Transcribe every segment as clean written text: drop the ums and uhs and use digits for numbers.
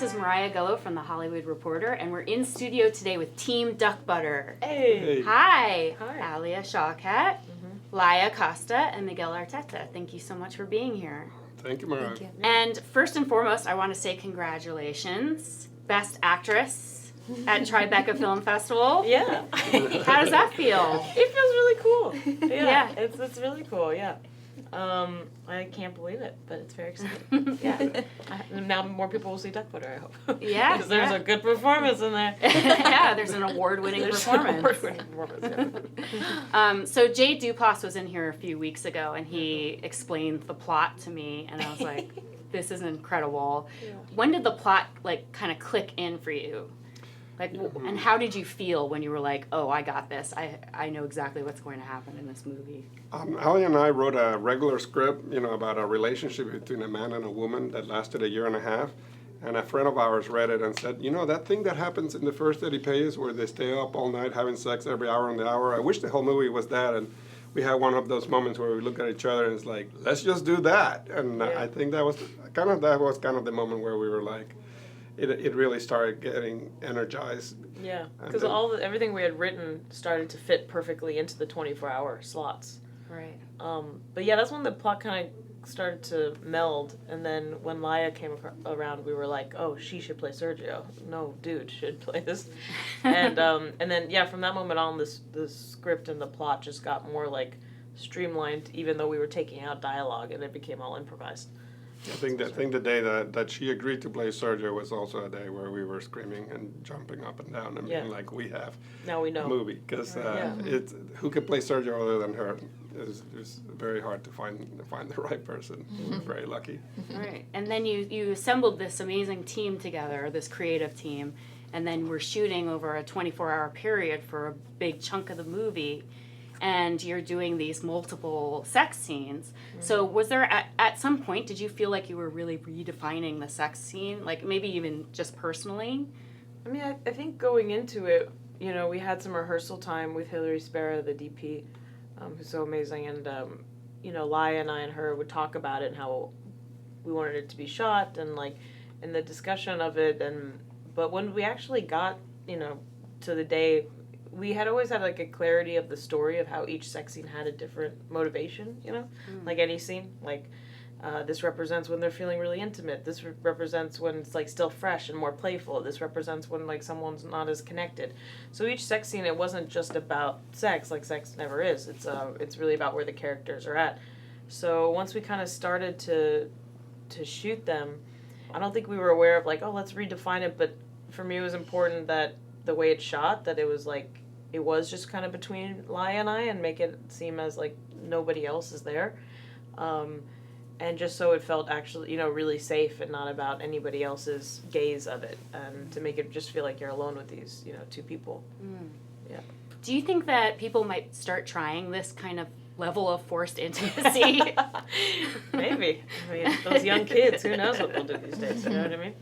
this is Mariah Gullo from The Hollywood Reporter, and we're in studio today with Team Duck Butter. Hey. Hi. Hi. Alia Shawkat, Laia Costa, and Miguel Arteta. Thank you so much for being here. Thank you, Mariah. Thank you. And first and foremost, I want to say congratulations. Best Actress at Tribeca Film Festival. Yeah. How does that feel? It feels really cool. Yeah. It's really cool, yeah. I can't believe it, but it's very exciting. Yeah. Now more people will see Duck Butter, I hope. Yeah. Because there's a good performance in there. Yeah, there's an award-winning performance. Award-winning performance, yeah. So Jay Duplass was in here a few weeks ago, and he explained the plot to me, and I was like, this is incredible. Yeah. When did the plot, kind of click in for you? And how did you feel when you were like, oh, I got this. I know exactly what's going to happen in this movie. Alia and I wrote a regular script, about a relationship between a man and a woman that lasted a year and a half. And a friend of ours read it and said, that thing that happens in the first 30 pages where they stay up all night having sex every hour on the hour, I wish the whole movie was that. And we had one of those moments where we look at each other and it's like, let's just do that. And I think that was kind of the moment where we were like, it really started getting energized. Yeah, because everything we had written started to fit perfectly into the 24-hour slots. Right. But yeah, that's when the plot kind of started to meld. And then when Laia came around, we were like, oh, she should play Sergio. No, dude should play this. And then yeah, from that moment on, the script and the plot just got more streamlined, even though we were taking out dialogue and it became all improvised. I think the day that she agreed to play Sergio was also a day where we were screaming and jumping up and down and being like, we have now we know a movie. Because who could play Sergio other than her is very hard to find the right person. We're very lucky. Right. And then you assembled this amazing team together, this creative team, and then we're shooting over a 24-hour period for a big chunk of the movie. And you're doing these multiple sex scenes. Mm-hmm. So was there, at some point, did you feel like you were really redefining the sex scene? Maybe even just personally? I mean, I think going into it, we had some rehearsal time with Hilary Spera, the DP, who's so amazing. And, Laia and I and her would talk about it and how we wanted it to be shot and, in the discussion of it. But when we actually got, to the day, we had always had a clarity of the story of how each sex scene had a different motivation, like any scene. This represents when they're feeling really intimate. This represents when it's still fresh and more playful. This represents when someone's not as connected. So each sex scene, it wasn't just about sex, sex never is. It's really about where the characters are at. So once we kind of started to shoot them, I don't think we were aware of let's redefine it. But for me, it was important that the way it's shot, that it was it was just kind of between Laia and I, and make it seem as nobody else is there. And just so it felt actually, really safe and not about anybody else's gaze of it. And to make it just feel like you're alone with these, two people. Mm. Yeah. Do you think that people might start trying this kind of level of forced intimacy? Maybe. I mean, those young kids, who knows what they'll do these days, you know what I mean?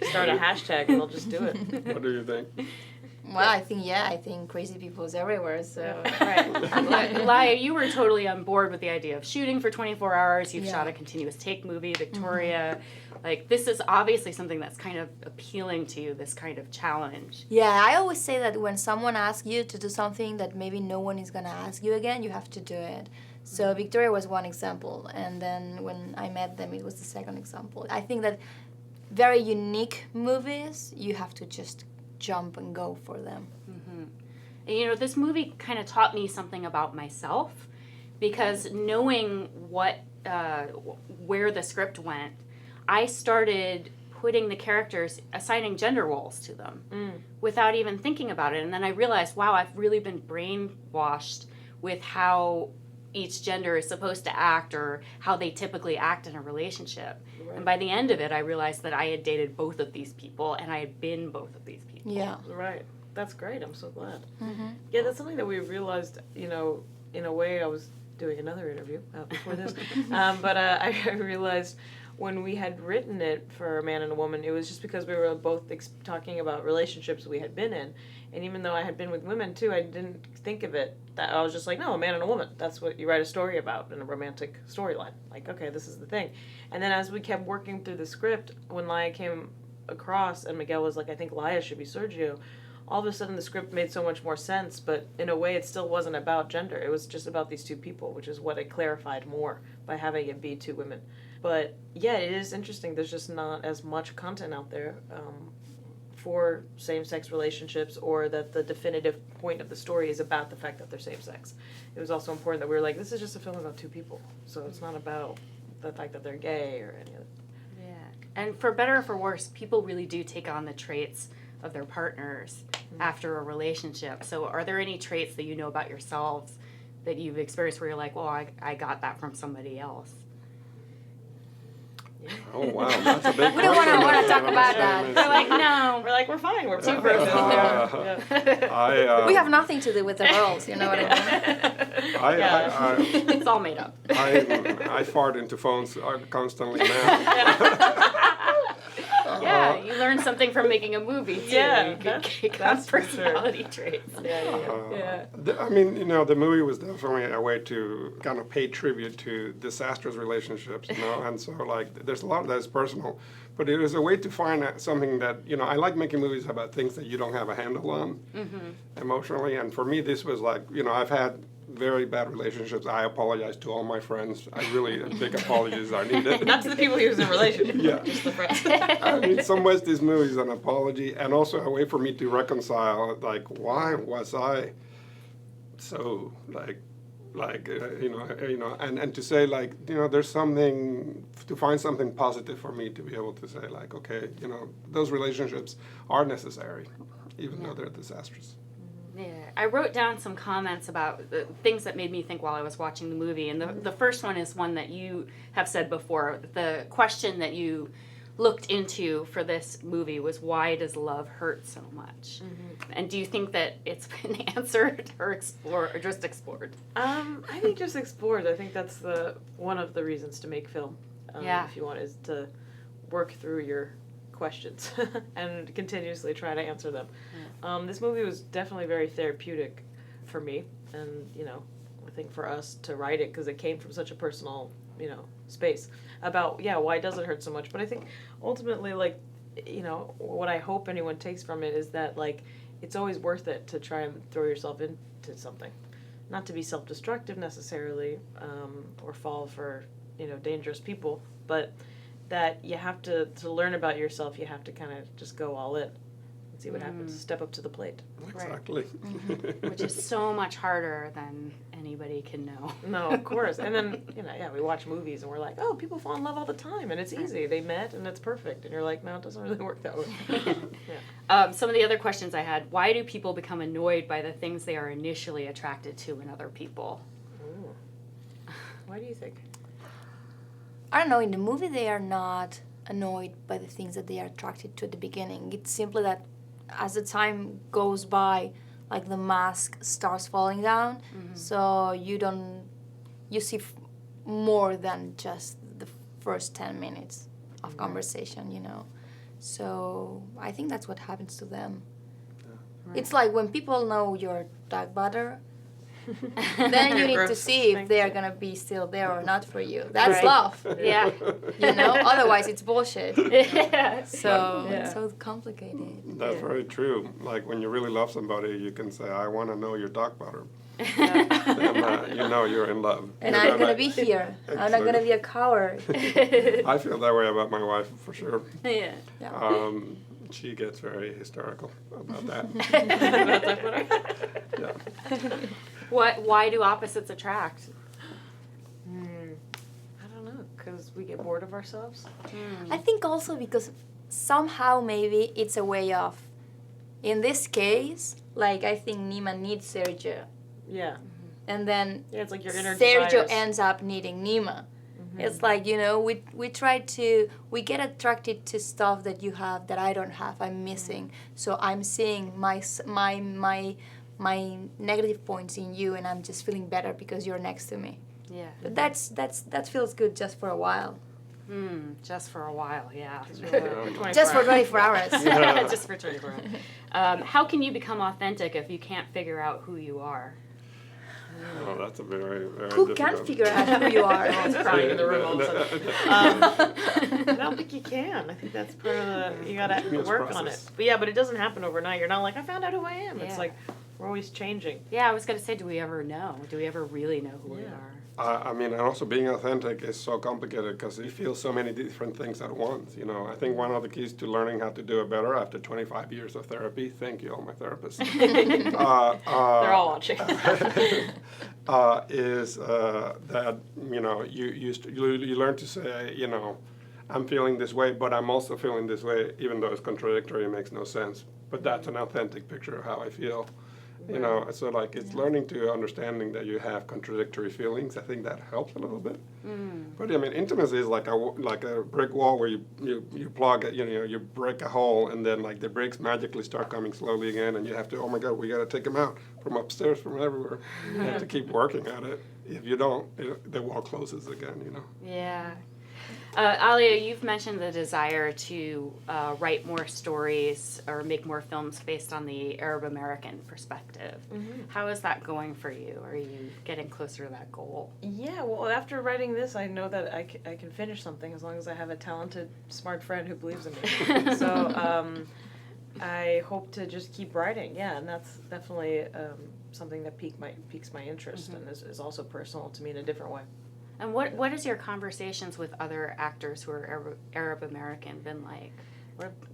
Start a hashtag and they'll just do it. What do you think? Well, I think crazy people is everywhere, so... Right. Laia, you were totally on board with the idea of shooting for 24 hours. You've shot a continuous take movie, Victoria. This is obviously something that's kind of appealing to you, this kind of challenge. Yeah, I always say that when someone asks you to do something that maybe no one is going to ask you again, you have to do it. So Victoria was one example, and then when I met them, it was the second example. I think that very unique movies, you have to just jump and go for them. Mm-hmm. And, this movie kind of taught me something about myself, because knowing where the script went, I started putting the characters, assigning gender roles to them without even thinking about it. And then I realized, wow, I've really been brainwashed with how each gender is supposed to act or how they typically act in a relationship. Right. And by the end of it, I realized that I had dated both of these people and I had been both of these people. Yeah. Right. That's great. I'm so glad. Mm-hmm. Yeah, that's something that we realized, in a way. I was doing another interview before this, but I realized when we had written it for a man and a woman, it was just because we were both talking about relationships we had been in. And even though I had been with women too, I didn't think of it that I was just no, a man and a woman. That's what you write a story about in a romantic storyline. Okay, this is the thing. And then as we kept working through the script, when Laia came across and Miguel was like, I think Laia should be Sergio, all of a sudden the script made so much more sense, but in a way it still wasn't about gender. It was just about these two people, which is what it clarified more by having it be two women. But yeah, it is interesting. There's just not as much content out there for same-sex relationships, or that the definitive point of the story is about the fact that they're same-sex. It was also important that we were like, this is just a film about two people, so it's not about the fact that they're gay or any of it. Yeah. And for better or for worse, people really do take on the traits of their partners after a relationship. So are there any traits that you know about yourselves that you've experienced where you're like, well, I got that from somebody else? Oh wow, that's a big We don't question. wanna talk about that. We're like, no. We're like, we're fine, we're two We have nothing to do with the roles, you know what I mean? It's all made up. I fart into phones constantly now. Yeah, you learn something from making a movie too. Yeah, You can kick that's on for personality traits. I mean, you know, the movie was definitely a way to kind of pay tribute to disastrous relationships, you know, and so like there's a lot that is personal, but it is a way to find something that, you know, I like making movies about things that you don't have a handle on emotionally, and for me this was like, you know, I've had very bad relationships. I apologize to all my friends. I really, big apologies are needed. Not to the people he was in relationship with, Yeah. just the friends. I mean, in some ways, this movie is an apology and also a way for me to reconcile, like, why was I so, you know, and to say, like, you know, there's something, to find something positive for me to be able to say, like, okay, you know, those relationships are necessary, even though they're disastrous. Yeah, I wrote down some comments about the things that made me think while I was watching the movie, and the first one is one that you have said before. The question that you looked into for this movie was, why does love hurt so much? And do you think that it's been answered or explored, or just explored? I think just explored. I think that's one of the reasons to make film. If you want, is to work through your questions and continuously try to answer them. This movie was definitely very therapeutic for me, and you know, I think for us to write it, because it came from such a personal, you know, space about why does it hurt so much. But I think ultimately, like, you know, what I hope anyone takes from it is that, like, it's always worth it to try and throw yourself into something, not to be self-destructive necessarily, or fall for, you know, dangerous people, but that you have to learn about yourself, you have to kind of just go all in and see what happens. Step up to the plate. Exactly. Which is so much harder than anybody can know. No, of course. And then, you know, we watch movies and we're like, oh, people fall in love all the time and it's easy. They met and it's perfect. And you're like, no, it doesn't really work that way. Some of the other questions I had, why do people become annoyed by the things they are initially attracted to in other people? Ooh. Why do you think? I don't know, in the movie they are not annoyed by the things that they are attracted to at the beginning. It's simply that as the time goes by, like the mask starts falling down, so you see more than just the first 10 minutes of conversation, you know. So I think that's what happens to them. Right. It's like when people know your dog butter, then you need to see if they are going to be still there or not for you. That's love. Yeah. You know, otherwise it's bullshit. Yeah. So it's so complicated. That's very true. Like when you really love somebody, you can say, I want to know your dog butter. And you know you're in love. And I'm going to be here. I'm not going to be a coward. I feel that way about my wife, for sure. Yeah. She gets very hysterical about that. Yeah. Why do opposites attract? I don't know, because we get bored of ourselves. I think also because somehow maybe it's a way of, in this case, like I think Nima needs Sergio. Yeah. And then it's like your inner Sergio desires. ends up needing Nima. It's like, you know, we get attracted to stuff that you have that I don't have, I'm missing. So I'm seeing my negative points in you, and I'm just feeling better because you're next to me. Yeah. But that feels good just for a while. Just for a while, yeah. Just for 24 hours. Just for 24 hours. How can you become authentic if you can't figure out who you are? Oh, that's a very, very Who can difficult. figure out who you are? Everyone's crying in the room all of a sudden. I don't think you can. I think that's part of the, you gotta Continuous work on it. process. But yeah, but it doesn't happen overnight. You're not like, I found out who I am. It's Yeah. like, we're always changing. Yeah, I was gonna say, do we ever know? Do we ever really know who we Yeah. are? I mean, and also being authentic is so complicated because you feel so many different things at once. You know, I think one of the keys to learning how to do it better after 25 years of therapy. Thank you, all my therapists. They're all watching. Is that you learn to say, you know, I'm feeling this way, but I'm also feeling this way, even though it's contradictory, it makes no sense. But that's an authentic picture of how I feel. You know, so like it's learning to understanding that you have contradictory feelings. I think that helps a little bit. But I mean, intimacy is like a brick wall where you plug it, you know, you break a hole, and then like the bricks magically start coming slowly again, and you have to, oh my God, we got to take them out from upstairs, from everywhere. You have to keep working at it. If you don't, the wall closes again. You know. Yeah. Alia, you've mentioned the desire to write more stories or make more films based on the Arab American perspective. How is that going for you? Are you getting closer to that goal? Yeah, well, after writing this, I know that I can finish something as long as I have a talented, smart friend who believes in me. So I hope to just keep writing, yeah, and that's definitely something that piques my interest and is also personal to me in a different way. And what has your conversations with other actors who are Arab American been like?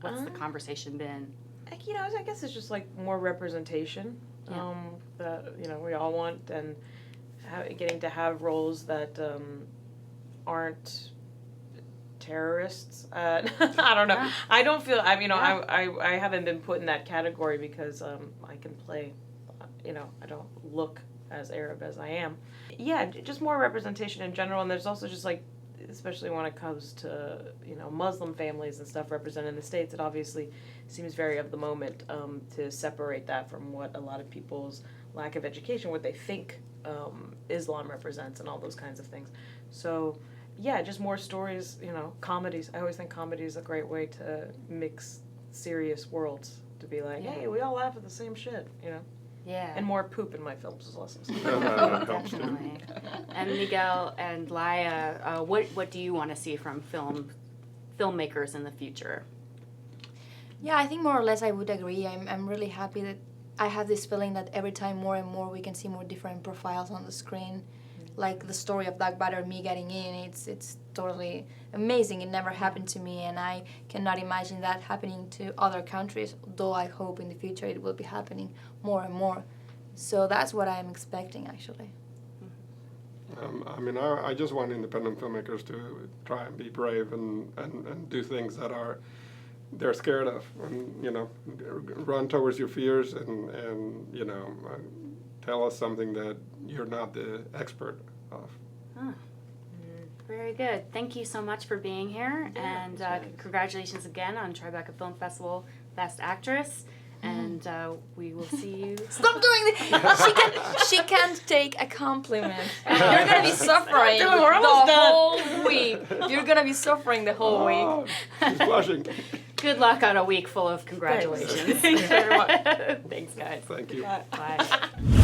What's the conversation been? You know, I guess it's just like more representation that, you know, we all want, and getting to have roles that aren't terrorists. I don't know. I don't feel, I haven't been put in that category because I can play, you know, I don't look as Arab as I am. Yeah, just more representation in general, and there's also just like, especially when it comes to, you know, Muslim families and stuff represented in the States, it obviously seems very of the moment to separate that from what a lot of people's lack of education, what they think Islam represents and all those kinds of things. So yeah, just more stories, you know, comedies. I always think comedy is a great way to mix serious worlds, to be like, hey, we all laugh at the same shit, you know? Yeah. And more poop in my films is awesome. Definitely. And Miguel and Laia, what do you want to see from filmmakers in the future? Yeah, I think more or less I would agree. I'm really happy that I have this feeling that every time more and more we can see more different profiles on the screen. Like the story of Black Butter, me getting in, it's totally amazing. It never happened to me, and I cannot imagine that happening to other countries, though I hope in the future it will be happening more and more. So that's what I'm expecting, actually. I mean, I just want independent filmmakers to try and be brave and do things that they're scared of, and, you know, run towards your fears and you know, tell us something that you're not the expert of. Huh. Very good. Thank you so much for being here, and congratulations again on Tribeca Film Festival Best Actress. And we will see you. Stop doing this! She can't take a compliment. You're gonna be suffering the whole week. You're gonna be suffering the whole week. She's blushing. Good luck on a week full of congratulations. Thanks very much. Thanks, guys. Thank you. Bye.